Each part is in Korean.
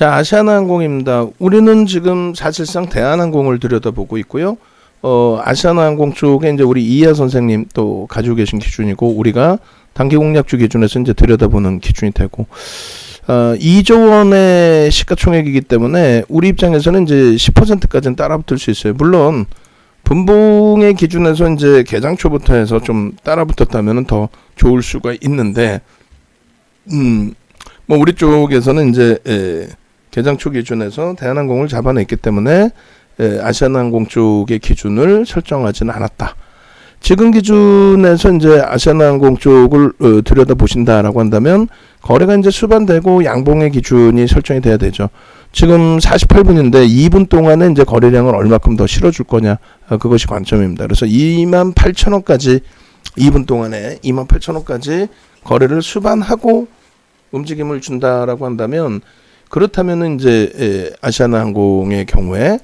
자, 아시아나항공입니다. 우리는 지금 사실상 대한항공을 들여다보고 있고요. 아시아나항공 쪽에 이제 우리 이하 선생님 또 가지고 계신 기준이고, 우리가 단기 공략주 기준에서 이제 들여다보는 기준이 되고, 2조 원의 시가총액이기 때문에 우리 입장에서는 이제 10%까지는 따라붙을 수 있어요. 물론 분봉의 기준에서 이제 개장초부터 해서 좀 따라붙었다면 더 좋을 수가 있는데, 뭐 우리 쪽에서는 이제 개장초 기준에서 대한항공을 잡아냈기 때문에 아시아나항공 쪽의 기준을 설정하지는 않았다. 지금 기준에서 이제 아시아나항공 쪽을 들여다 보신다라고 한다면 거래가 이제 수반되고 양봉의 기준이 설정이 돼야 되죠. 지금 48분인데 2분 동안에 이제 거래량을 얼마큼 더 실어줄 거냐, 그것이 관점입니다. 그래서 28,000원까지 2분 동안에 28,000원까지 거래를 수반하고 움직임을 준다라고 한다면, 그렇다면은 이제 아시아나항공의 경우에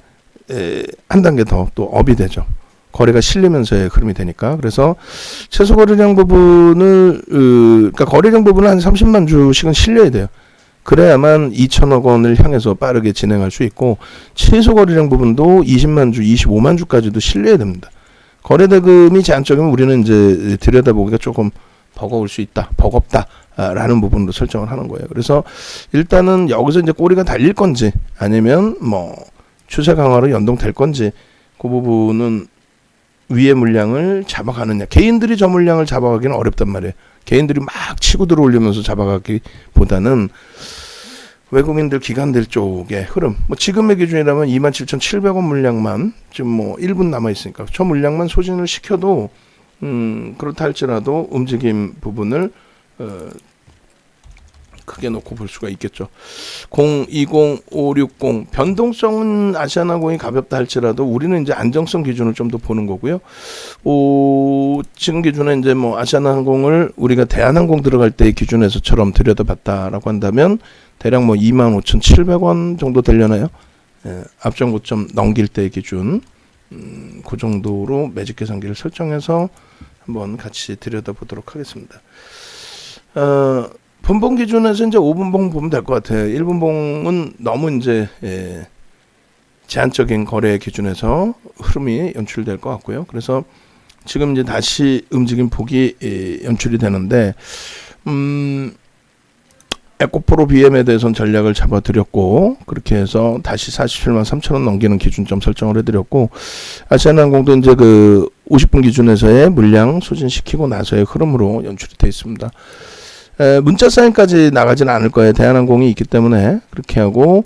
한 단계 더 또 업이 되죠. 거래가 실리면서의 흐름이 되니까. 그래서 최소 거래량 부분을 그러니까 거래량 부분은 한 30만 주씩은 실려야 돼요. 그래야만 2천억 원을 향해서 빠르게 진행할 수 있고, 최소 거래량 부분도 20만 주, 25만 주까지도 실려야 됩니다. 거래 대금이 제한적이면 우리는 이제 들여다보기가 조금 버거울 수 있다, 버겁다라는 부분으로 설정을 하는 거예요. 그래서 일단은 여기서 이제 꼬리가 달릴 건지 아니면 뭐 추세 강화로 연동될 건지, 그 부분은 위의 물량을 잡아가느냐. 개인들이 저 물량을 잡아가기는 어렵단 말이에요. 개인들이 막 치고 들어올리면서 잡아가기보다는 외국인들, 기관들 쪽의 흐름, 뭐 지금의 기준이라면 27,700원 물량만 지금 뭐 1분 남아 있으니까 저 물량만 소진을 시켜도 그렇다 할지라도 움직임 부분을 크게 놓고 볼 수가 있겠죠. 020, 560 변동성은 아시아나항공이 가볍다 할지라도 우리는 이제 안정성 기준을 좀 더 보는 거고요. 지금 기준에 이제 뭐 아시아나항공을 우리가 대한항공 들어갈 때 기준에서처럼 들여다봤다라고 한다면 대략 뭐 25,700원 정도 되려나요? 앞전 고점 넘길 때 기준, 그 정도로 매직 계산기를 설정해서 한번 같이 들여다보도록 하겠습니다. 분봉 기준에서 이제 5분봉 보면 될 것 같아요. 1분봉은 너무 이제 제한적인 거래 기준에서 흐름이 연출될 것 같고요. 그래서 지금 이제 다시 움직임 폭이 연출이 되는데, 에코프로 BM에 대해서는 전략을 잡아드렸고, 그렇게 해서 다시 47만 3천원 넘기는 기준점 설정을 해드렸고, 아시아나항공도 이제 그 50분 기준에서의 물량 소진시키고 나서의 흐름으로 연출이 되어 있습니다. 문자 사인까지 나가지는 않을 거예요. 대한항공이 있기 때문에. 그렇게 하고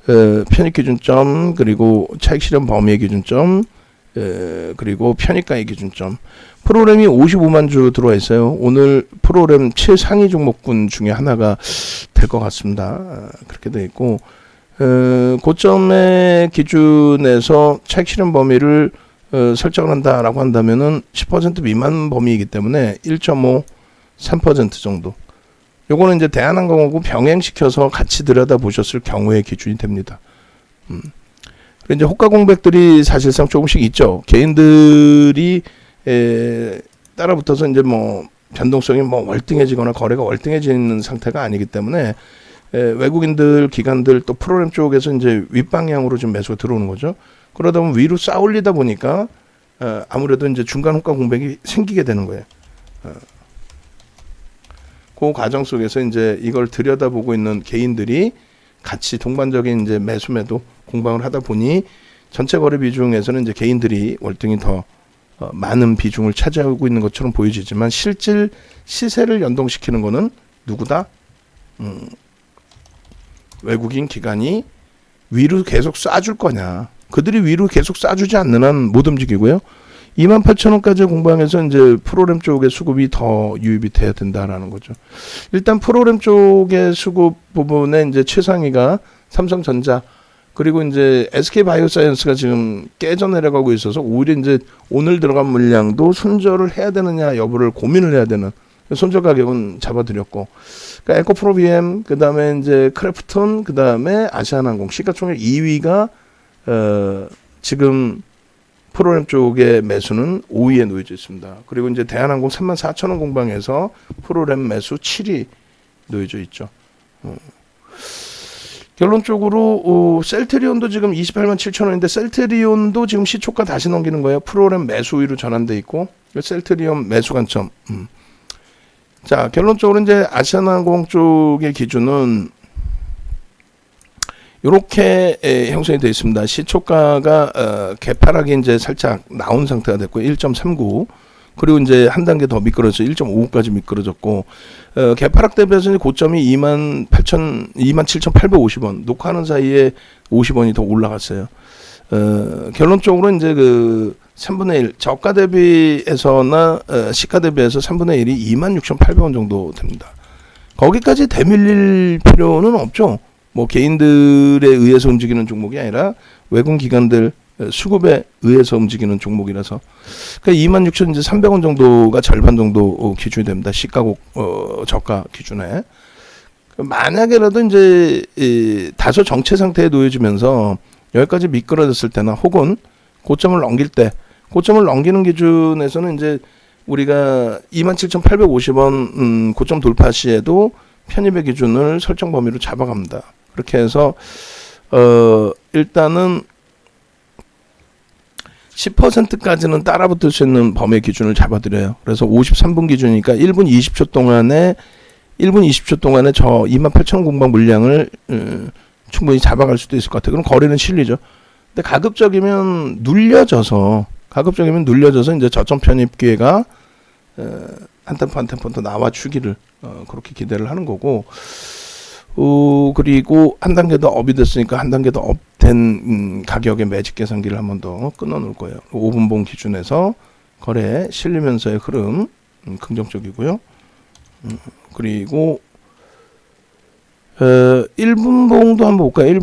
편입 기준점, 그리고 차익 실현 범위의 기준점, 그리고 편입가의 기준점. 프로그램이 55만 주 들어와 있어요. 오늘 프로그램 최상위 종목군 중에 하나가 될 것 같습니다. 그렇게 되어 있고, 고점의 기준에서 차익 실현 범위를 설정을 한다라고 한다면은 10% 미만 범위이기 때문에 1.5, 3% 정도. 요거는 이제 대한항공하고 병행시켜서 같이 들여다보셨을 경우의 기준이 됩니다. 그리고 이제 호가 공백들이 사실상 조금씩 있죠. 개인들이 따라붙어서 이제 뭐 변동성이 뭐 월등해지거나 거래가 월등해지는 상태가 아니기 때문에 외국인들, 기관들 또 프로그램 쪽에서 이제 윗방향으로 좀 매수가 들어오는 거죠. 그러다 보면 위로 쌓올리다 보니까 아무래도 이제 중간 호가 공백이 생기게 되는 거예요. 그 과정 속에서 이제 이걸 들여다보고 있는 개인들이 같이 동반적인 이제 매수매도 공방을 하다 보니 전체 거래 비중에서는 이제 개인들이 월등히 더 많은 비중을 차지하고 있는 것처럼 보여지지만, 실질 시세를 연동시키는 거는 누구다? 외국인 기관이 위로 계속 쏴줄 거냐. 그들이 위로 계속 쏴주지 않는 한 못 움직이고요. 28,000원까지 공방해서 이제 프로그램 쪽의 수급이 더 유입이 돼야 된다라는 거죠. 일단 프로그램 쪽의 수급 부분에 이제 최상위가 삼성전자, 그리고 이제 SK바이오사이언스가 지금 깨져 내려가고 있어서 오히려 이제 오늘 들어간 물량도 손절을 해야 되느냐 여부를 고민을 해야 되는, 손절 가격은 잡아드렸고, 그러니까 에코프로 BM, 그 다음에 이제 크래프톤, 그 다음에 아시아나항공, 시가총액 2위가 지금 프로그램 쪽의 매수는 5위에 놓여져 있습니다. 그리고 이제 대한항공 34,000원 공방에서 프로그램 매수 7위 놓여져 있죠. 결론적으로 셀트리온도 지금 28만 7천 원인데 셀트리온도 지금 시초가 다시 넘기는 거예요. 프로그램 매수 우위로 전환돼 있고 셀트리온 매수 관점. 자, 결론적으로 이제 아시아나항공 쪽의 기준은 이렇게 형성이 되어 있습니다. 시초가가 개파락이 이제 살짝 나온 상태가 됐고 1.39 그리고 이제 한 단계 더 미끄러져서 1.55까지 미끄러졌고 개파락 대비해서 고점이 27,850원 녹화하는 사이에 50원이 더 올라갔어요. 결론적으로 이제 그 3분의 1 저가 대비해서나 시가 대비해서 3분의 1이 26,800원 정도 됩니다. 거기까지 대밀릴 필요는 없죠. 뭐 개인들에 의해서 움직이는 종목이 아니라 외국 기관들 수급에 의해서 움직이는 종목이라서 그러니까 26,300원 정도가 절반 정도 기준이 됩니다. 시가고 저가 기준에. 만약에라도 이제 다소 정체 상태에 놓여지면서 여기까지 미끄러졌을 때나 혹은 고점을 넘길 때 고점을 넘기는 기준에서는 이제 우리가 27,850원 고점 돌파 시에도 편입의 기준을 설정 범위로 잡아갑니다. 그렇게 해서 일단은 10%까지는 따라붙을 수 있는 범위 기준을 잡아드려요. 그래서 53분 기준이니까 1분 20초 동안에 저 28,000원 공방 물량을 충분히 잡아갈 수도 있을 것 같아요. 그럼 거래는 실리죠. 근데 가급적이면 눌려져서 이제 저점 편입 기회가 한 템포 더 나와 주기를 그렇게 기대를 하는 거고, 그리고 한 단계 더 업이 됐으니까 한 단계 더 업된 가격의 매직 계산기를 한 번 더 끊어 놓을 거예요. 5분봉 기준에서 거래 실리면서의 흐름 긍정적이고요. 그리고 1분봉도 한번 볼까요?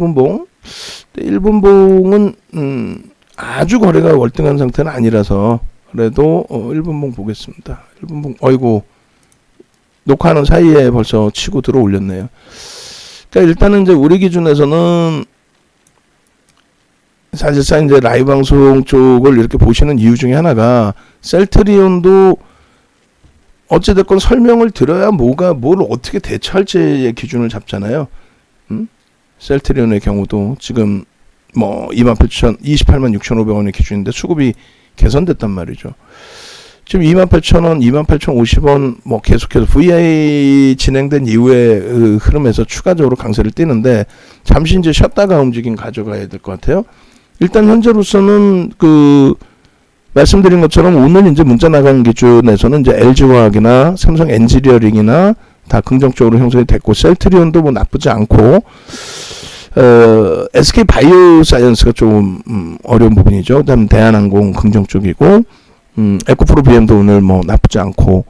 1분봉은 아주 거래가 월등한 상태는 아니라서 그래도 1분봉 보겠습니다. 1분봉 어이구 녹화하는 사이에 벌써 치고 들어 올렸네요. 그러니까 일단은 이제 우리 기준에서는 사실상 이제 라이브 방송 쪽을 이렇게 보시는 이유 중에 하나가 셀트리온도 어찌됐건 설명을 들어야 뭘 어떻게 대처할지의 기준을 잡잖아요. 셀트리온의 경우도 지금 뭐 28만 6,500원의 기준인데 수급이 개선됐단 말이죠. 지금 28,000원, 28,050원 뭐 계속해서 VI 진행된 이후에 흐름에서 추가적으로 강세를 띄는데 잠시 이제 쉬었다가 움직임 가져가야 될 것 같아요. 일단 현재로서는 말씀드린 것처럼 오늘 이제 문자 나가는 기준에서는 이제 LG화학이나 삼성 엔지니어링이나 다 긍정적으로 형성이 됐고 셀트리온도 뭐 나쁘지 않고 SK 바이오사이언스가 좀 어려운 부분이죠. 그다음 대한항공 긍정 쪽이고 에코프로 BM도 오늘 뭐 나쁘지 않고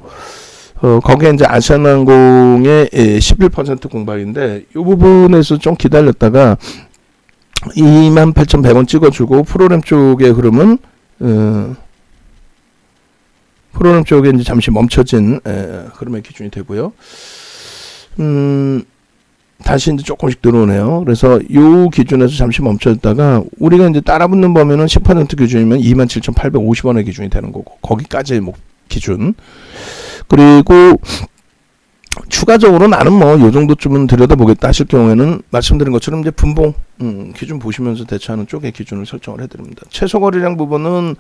거기에 이제 아시아나항공의 11% 공방인데 이 부분에서 좀 기다렸다가 28,100원 찍어주고 프로그램 쪽의 흐름은 프로그램 쪽에 이제 잠시 멈춰진 흐름의 기준이 되고요. 다시 이제 조금씩 들어오네요. 그래서 요 기준에서 잠시 멈춰졌다가 우리가 이제 따라붙는 범위는 10% 기준이면 27,850원의 기준이 되는 거고 거기까지의 기준. 그리고 추가적으로 나는 뭐 요 정도쯤은 들여다보겠다 하실 경우에는 말씀드린 것처럼 이제 분봉 기준 보시면서 대처하는 쪽의 기준을 설정을 해드립니다. 최소 거래량 부분은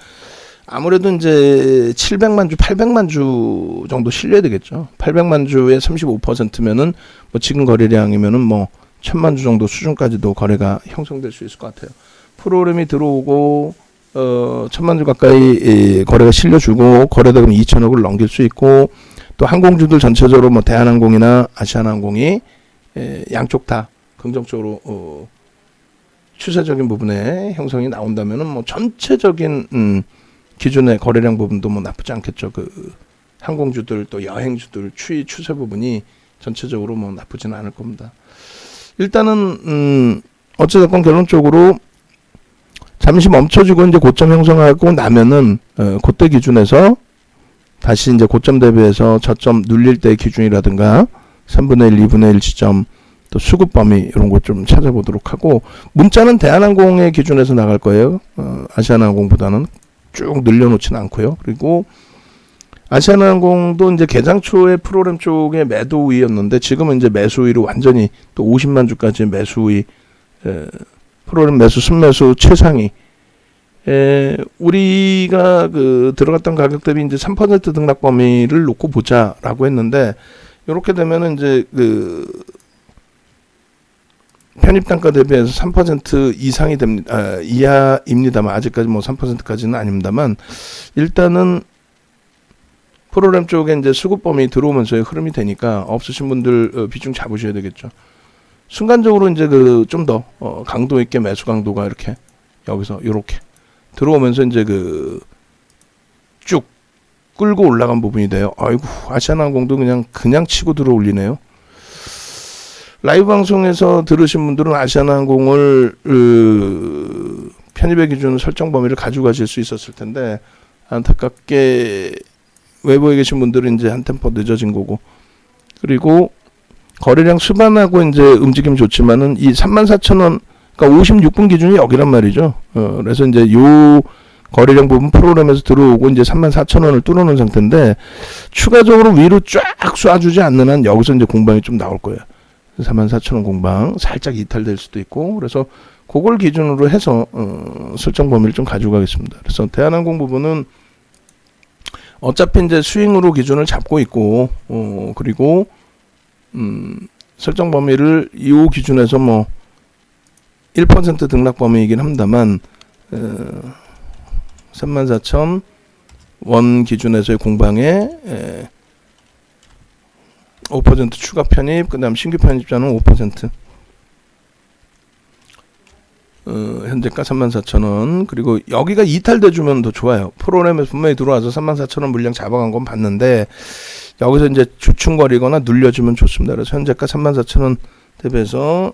아무래도 이제 700만 주, 800만 주 정도 실려야 되겠죠. 800만 주의 35%면은 뭐 지금 거래량이면은 뭐 1000만 주 정도 수준까지도 거래가 형성될 수 있을 것 같아요. 프로그램이 들어오고 1000만 주 가까이 거래가 실려주고 거래대금 2천억을 넘길 수 있고 또 항공주들 전체적으로 뭐 대한항공이나 아시아나항공이 양쪽 다 긍정적으로 추세적인 부분에 형성이 나온다면은 뭐 전체적인 기존의 거래량 부분도 뭐 나쁘지 않겠죠. 항공주들 또 여행주들 추세 부분이 전체적으로 뭐 나쁘지는 않을 겁니다. 일단은 어찌됐건 결론적으로 잠시 멈춰주고 이제 고점 형성하고 나면은 그때 기준에서 다시 이제 고점 대비해서 저점 눌릴 때 기준이라든가 3분의 1, 2분의 1 지점 또 수급 범위 이런 것 좀 찾아보도록 하고 문자는 대한항공의 기준에서 나갈 거예요. 아시아나항공보다는 쭉 늘려놓지는 않고요. 그리고 아시아나항공도 이제 개장 초에 프로그램 쪽에 매도 우위였는데 지금은 이제 매수 우위로 완전히 또 50만 주까지 매수 우위, 프로그램 매수 순매수 최상위. 우리가 그 들어갔던 가격 대비 이제 3% 등락 범위를 놓고 보자라고 했는데 이렇게 되면은 이제 그 편입 단가 대비해서 3% 이상이 됩니다. 이하입니다만 아직까지 뭐 3%까지는 아닙니다만 일단은 프로그램 쪽에 이제 수급 범위 들어오면서의 흐름이 되니까 없으신 분들 비중 잡으셔야 되겠죠. 순간적으로 이제 그 좀 더 강도 있게 매수 강도가 이렇게 여기서 이렇게 들어오면서 이제 그 쭉 끌고 올라간 부분이 돼요. 아이고 아시아나항공도 그냥 치고 들어 올리네요. 라이브 방송에서 들으신 분들은 아시아나항공을 편입의 기준 설정 범위를 가지고 가실 수 있었을 텐데 안타깝게 외부에 계신 분들은 이제 한 템포 늦어진 거고, 그리고 거래량 수반하고 이제 움직임 좋지만은 이 34,000원, 그러니까 56분 기준이 여기란 말이죠. 그래서 이제 요 거래량 부분 프로그램에서 들어오고 이제 34,000원을 뚫어놓은 상태인데 추가적으로 위로 쫙 쏴주지 않는 한 여기서 이제 공방이 좀 나올 거예요. 44,000원 공방 살짝 이탈될 수도 있고, 그래서 그걸 기준으로 해서 설정 범위를 좀 가지고 가겠습니다. 그래서 대한항공 부분은 어차피 이제 스윙으로 기준을 잡고 있고, 그리고 설정 범위를 이 기준에서 뭐 1% 등락 범위이긴 합니다만 34,000원 기준에서의 공방에 5% 추가 편입, 그 다음 신규 편입자는 5%, 현재가 34,000원. 그리고 여기가 이탈돼주면 더 좋아요. 프로그램에서 분명히 들어와서 34,000원 물량 잡아간 건 봤는데 여기서 이제 주춤거리거나 눌려주면 좋습니다. 그래서 현재가 34,000원 대비해서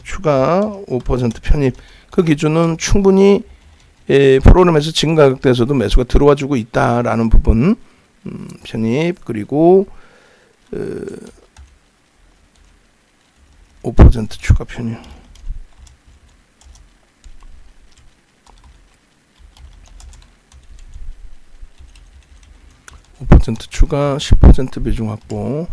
추가 5% 편입, 그 기준은 충분히 프로그램에서 지금 가격대에서도 매수가 들어와주고 있다라는 부분 편입, 그리고 5% 추가 편입. 추가 10% 비중 확보.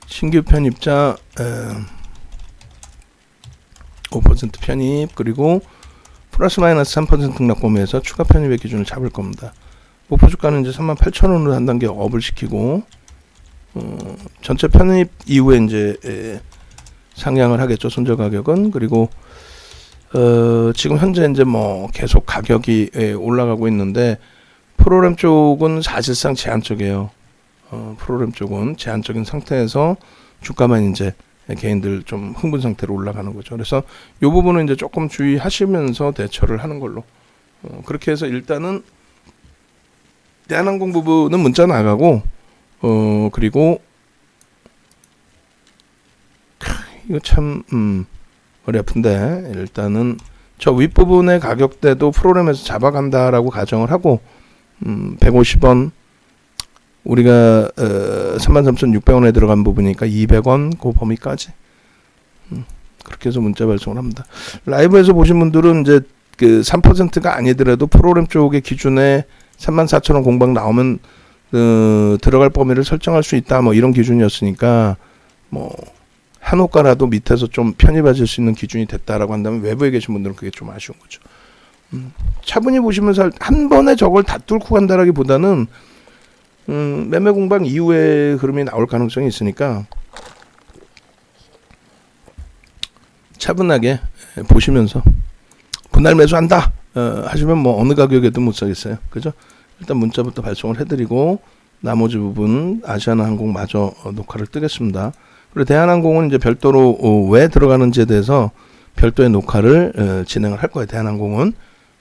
신규 편입자 5% 편입, 그리고 플러스 마이너스 3% 등락 범위에서 추가 편입의 기준을 잡을 겁니다. 목표 주가는 이제 38,000원으로 한 단계 업을 시키고 전체 편입 이후에 이제 상향을 하겠죠, 손절 가격은. 그리고 지금 현재 이제 뭐 계속 가격이 올라가고 있는데 프로그램 쪽은 사실상 제한적이에요. 프로그램 쪽은 제한적인 상태에서 주가만 이제 개인들 좀 흥분 상태로 올라가는 거죠. 그래서 이 부분은 이제 조금 주의하시면서 대처를 하는 걸로. 그렇게 해서 일단은 대한항공 부분은 문자 나가고, 그리고 이거 참 머리 아픈데 일단은 저 윗부분의 가격대도 프로그램에서 잡아간다라고 가정을 하고 150원, 우리가 33,600원에 들어간 부분이니까 200원 그 범위까지 그렇게 해서 문자 발송을 합니다. 라이브에서 보신 분들은 이제 그 3%가 아니더라도 프로그램 쪽의 기준에 34,000원 공방 나오면 들어갈 범위를 설정할 수 있다, 뭐 이런 기준이었으니까 뭐 한 호가라도 밑에서 좀 편입하실 수 있는 기준이 됐다라고 한다면 외부에 계신 분들은 그게 좀 아쉬운 거죠. 차분히 보시면서 한 번에 저걸 다 뚫고 간다라기보다는 매매 공방 이후에 흐름이 나올 가능성이 있으니까 차분하게 보시면서 분할 매수한다 하시면 뭐 어느 가격에도 못 사겠어요. 그죠? 일단 문자부터 발송을 해드리고 나머지 부분 아시아나항공 마저 녹화를 뜨겠습니다. 그리고 대한항공은 이제 별도로 왜 들어가는지에 대해서 별도의 녹화를 진행을 할 거예요. 대한항공은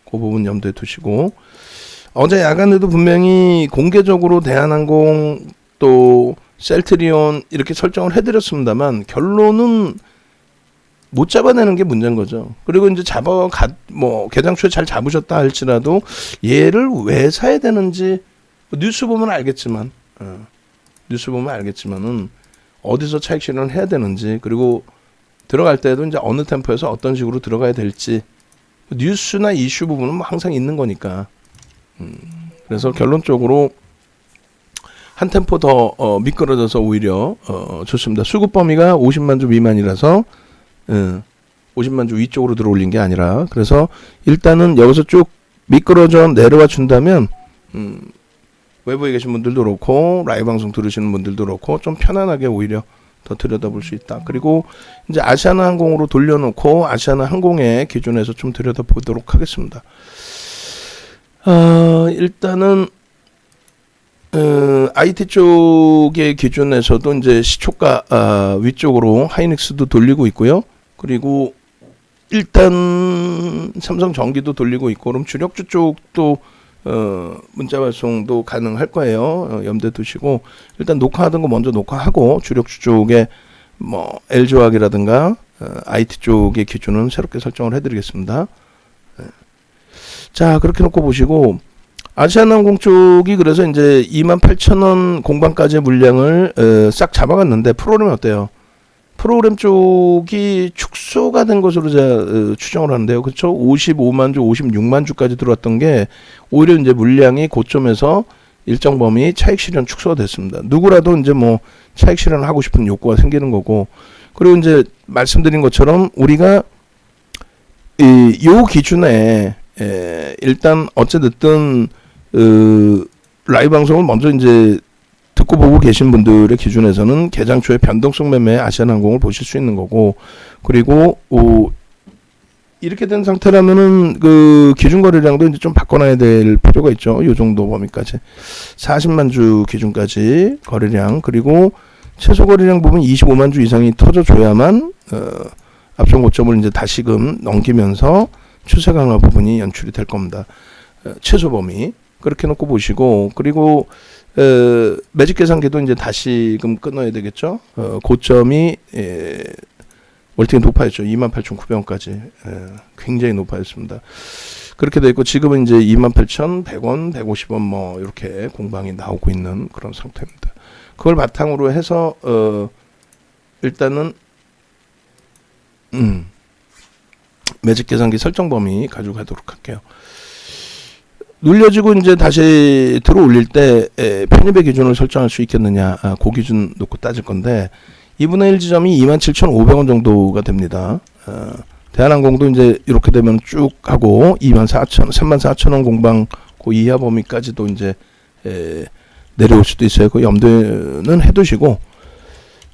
그 부분 염두에 두시고, 어제 야간에도 분명히 공개적으로 대한항공 또 셀트리온 이렇게 설정을 해드렸습니다만 결론은 못 잡아내는 게 문제인 거죠. 그리고 이제 뭐 개장 초에 잘 잡으셨다 할지라도 얘를 왜 사야 되는지 뉴스 보면 알겠지만은 어디서 차익 실현을 해야 되는지, 그리고 들어갈 때도 이제 어느 템포에서 어떤 식으로 들어가야 될지 뉴스나 이슈 부분은 뭐 항상 있는 거니까. 그래서 결론적으로 한 템포 더 미끄러져서 오히려 좋습니다. 수급 범위가 50만 주 미만이라서 50만 주 위쪽으로 들어올린 게 아니라, 그래서 일단은 여기서 쭉 미끄러져 내려와 준다면 외부에 계신 분들도 그렇고 라이브 방송 들으시는 분들도 그렇고 좀 편안하게 오히려 더 들여다볼 수 있다. 그리고 이제 아시아나항공으로 돌려놓고 아시아나항공의 기준에서 좀 들여다보도록 하겠습니다. 일단은 IT 쪽의 기준에서도 이제 시초가 위쪽으로 하이닉스도 돌리고 있고요. 그리고 일단 삼성전기도 돌리고 있고, 그럼 주력주 쪽도 문자 발송도 가능할 거예요. 염두에 두시고 일단 녹화하던 거 먼저 녹화하고, 주력주 쪽에 뭐 LG화학이라든가 IT 쪽의 기준은 새롭게 설정을 해드리겠습니다. 자, 그렇게 놓고 보시고 아시아나항공 쪽이 그래서 이제 28,000원 공방까지의 물량을 싹 잡아갔는데 프로그램이 어때요? 프로그램 쪽이 축소가 된 것으로 제가 추정을 하는데요. 그렇죠? 55만 주, 56만 주까지 들어왔던 게 오히려 이제 물량이 고점에서 일정 범위 차익 실현 축소가 됐습니다. 누구라도 이제 뭐 차익 실현을 하고 싶은 욕구가 생기는 거고, 그리고 이제 말씀드린 것처럼 우리가 요 기준에 일단 어찌됐든 라이브 방송을 먼저 이제 듣고 보고 계신 분들의 기준에서는 개장 초에 변동성 매매 아시아나항공을 보실 수 있는 거고, 그리고 이렇게 된 상태라면은 그 기준 거래량도 이제 좀 바꿔놔야 될 필요가 있죠. 요 정도 범위까지 40만 주 기준까지 거래량, 그리고 최소 거래량 부분 25만 주 이상이 터져줘야만 앞선 고점을 이제 다시금 넘기면서 추세 강화 부분이 연출이 될 겁니다. 최소 범위 그렇게 놓고 보시고, 그리고 매직 계산기도 이제 다시금 끊어야 되겠죠. 고점이 월팅이 높아졌죠. 28,900원까지 굉장히 높아졌습니다. 그렇게 돼 있고 지금은 이제 28,100원, 150원 뭐 이렇게 공방이 나오고 있는 그런 상태입니다. 그걸 바탕으로 해서 일단은 매직 계산기 설정 범위 가지고 가도록 할게요. 눌려지고 이제 다시 들어 올릴 때 편입의 기준을 설정할 수 있겠느냐, 그 기준 놓고 따질 건데 2분의 1 지점이 27,500원 정도가 됩니다. 대한항공도 이제 이렇게 되면 쭉 하고 34,000원 공방 그 이하 범위까지도 이제 내려올 수도 있어요. 그 염두는 해두시고,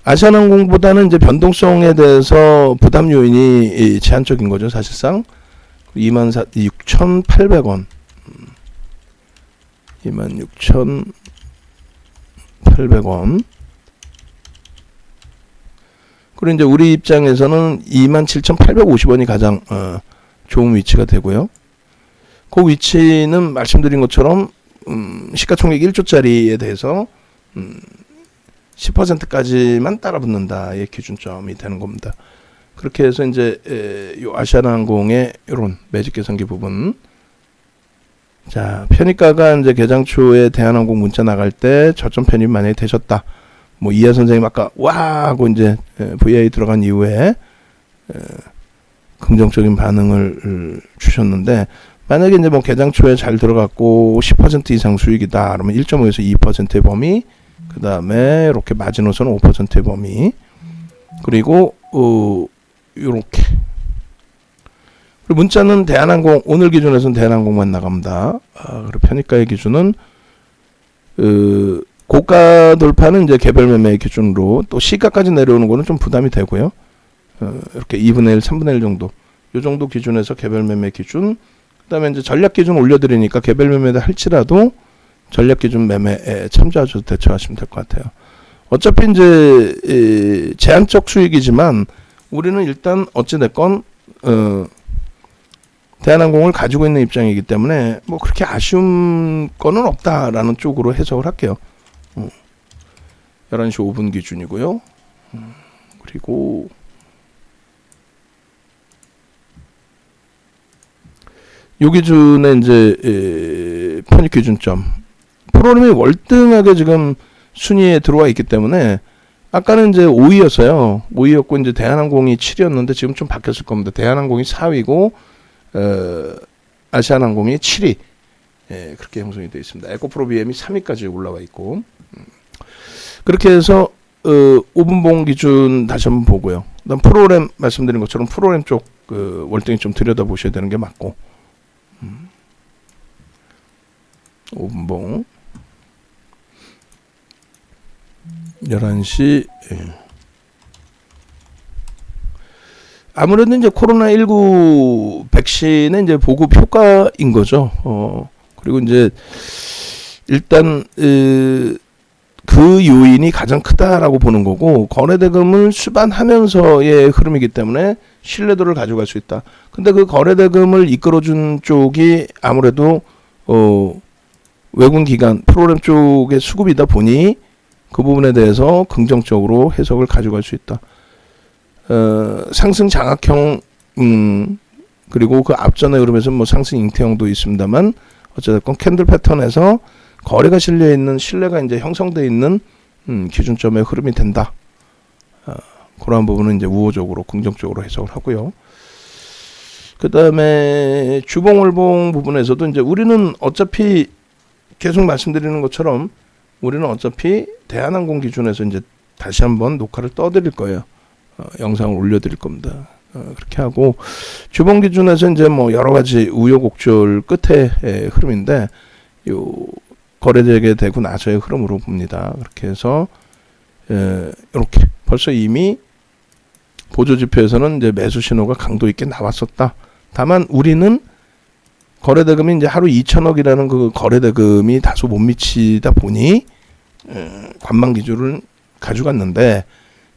아시아나항공보다는 이제 변동성에 대해서 부담 요인이 제한적인 거죠, 사실상. 26,800원. 26,800원. 그리고 이제 우리 입장에서는 27,850원이 가장 좋은 위치가 되고요. 그 위치는 말씀드린 것처럼 시가총액 1조짜리에 대해서 10%까지만 따라붙는다의 기준점이 되는 겁니다. 그렇게 해서 이제 요 아시아나항공의 이런 매직 계산기 부분, 자, 편입가가 이제 개장 초에 대한항공 문자 나갈 때 저점 편입 만약에 되셨다. 뭐 이하 선생님 아까 와 하고 이제 VI 들어간 이후에 긍정적인 반응을 주셨는데, 만약에 이제 뭐 개장 초에 잘 들어갔고 10% 이상 수익이다 그러면 1.5에서 2%의 범위, 그 다음에 이렇게 마지노선은 5%의 범위, 그리고 요렇게. 그리고 문자는 대한항공, 오늘 기준에서는 대한항공만 나갑니다. 그리고 편입가의 기준은 고가 돌파는 이제 개별 매매 기준으로, 또 시가까지 내려오는 거는 좀 부담이 되고요. 이렇게 2분의 1, 3분의 1 정도, 요 정도 기준에서 개별 매매 기준, 그다음에 이제 전략 기준 올려드리니까 개별 매매를 할지라도 전략 기준 매매에 참조하셔서 대처하시면 될 것 같아요. 어차피 이제 제한적 수익이지만 우리는 일단 어찌 됐건 대한항공을 가지고 있는 입장이기 때문에 뭐 그렇게 아쉬운 거는 없다라는 쪽으로 해석을 할게요. 11시 5분 기준이고요. 그리고 요 기준에 이제 편입 기준점, 프로그램이 월등하게 지금 순위에 들어와 있기 때문에, 아까는 이제 5위였어요. 5위였고 이제 대한항공이 7위였는데 지금 좀 바뀌었을 겁니다. 대한항공이 4위고 아시아나항공이 7위 그렇게 형성이 되어 있습니다. 에코프로 BM이 3위까지 올라와 있고 그렇게 해서 5분봉 기준 다시 한번 보고요. 그다음 프로그램 말씀드린 것처럼 프로그램 쪽 월등히 좀 들여다 보셔야 되는 게 맞고 5분봉 11시 아무래도 이제 코로나19 백신의 이제 보급 효과인 거죠. 그리고 이제 일단 그 요인이 가장 크다라고 보는 거고 거래대금을 수반하면서의 흐름이기 때문에 신뢰도를 가져갈 수 있다. 근데 그 거래대금을 이끌어준 쪽이 아무래도 외국 기관 프로그램 쪽의 수급이다 보니 그 부분에 대해서 긍정적으로 해석을 가져갈 수 있다. 상승 장악형 그리고 그 앞전의 흐름에서 뭐 상승 잉태형도 있습니다만 어쨌든 캔들 패턴에서 거래가 실려 있는 신뢰가 이제 형성되어 있는 기준점의 흐름이 된다. 그러한 부분은 이제 우호적으로 긍정적으로 해석을 하고요. 그 다음에 주봉월봉 부분에서도 이제 우리는 어차피 계속 말씀드리는 것처럼 우리는 어차피 대한항공 기준에서 이제 다시 한번 녹화를 떠드릴 거예요. 영상을 올려드릴 겁니다. 그렇게 하고 주봉 기준에서 이제 뭐 여러 가지 우여곡절 끝의 흐름인데 요 거래되게 되고 나서의 흐름으로 봅니다. 그렇게 해서 이렇게 벌써 이미 보조지표에서는 이제 매수 신호가 강도 있게 나왔었다. 다만 우리는 거래대금이 이제 하루 2천억이라는 그 거래대금이 다소 못 미치다 보니 관망 기준을 가져갔는데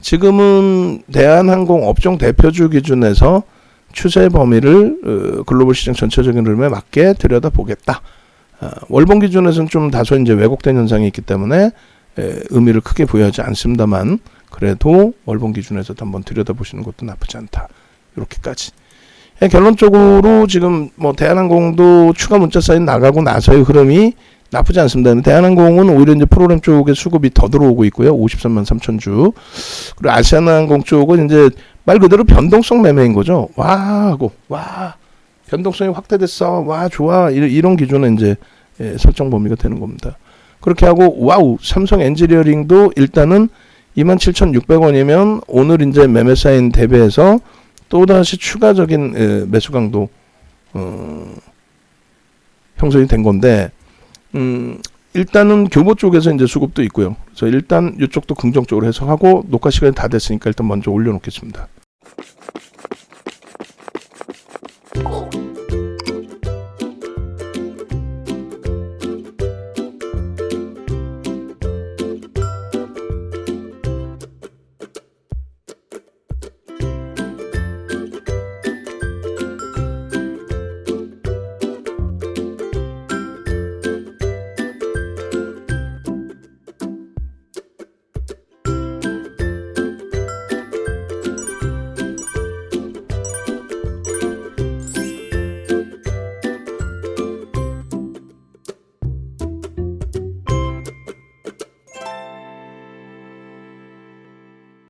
지금은 대한항공 업종 대표주 기준에서 추세 범위를 글로벌 시장 전체적인 흐름에 맞게 들여다보겠다. 월봉 기준에서는 좀 다소 이제 왜곡된 현상이 있기 때문에 의미를 크게 부여하지 않습니다만 그래도 월봉 기준에서도 한번 들여다보시는 것도 나쁘지 않다. 이렇게까지. 결론적으로 지금 뭐 대한항공도 추가 문자 사인 나가고 나서의 흐름이 나쁘지 않습니다. 대한항공은 오히려 이제 프로그램 쪽에 수급이 더 들어오고 있고요. 53만 3천 주. 그리고 아시아나항공 쪽은 이제 말 그대로 변동성 매매인 거죠. 와 하고 와 변동성이 확대됐어. 와 좋아. 이런 기준은 이제 설정 범위가 되는 겁니다. 그렇게 하고 와우 삼성 엔지니어링도 일단은 27,600원이면 오늘 이제 매매 사인 대비해서 또다시 추가적인 매수 강도 형성이 된 건데 일단은 교보 쪽에서 이제 수급도 있고요. 그래서 일단 이쪽도 긍정적으로 해석하고 녹화 시간이 다 됐으니까 일단 먼저 올려놓겠습니다.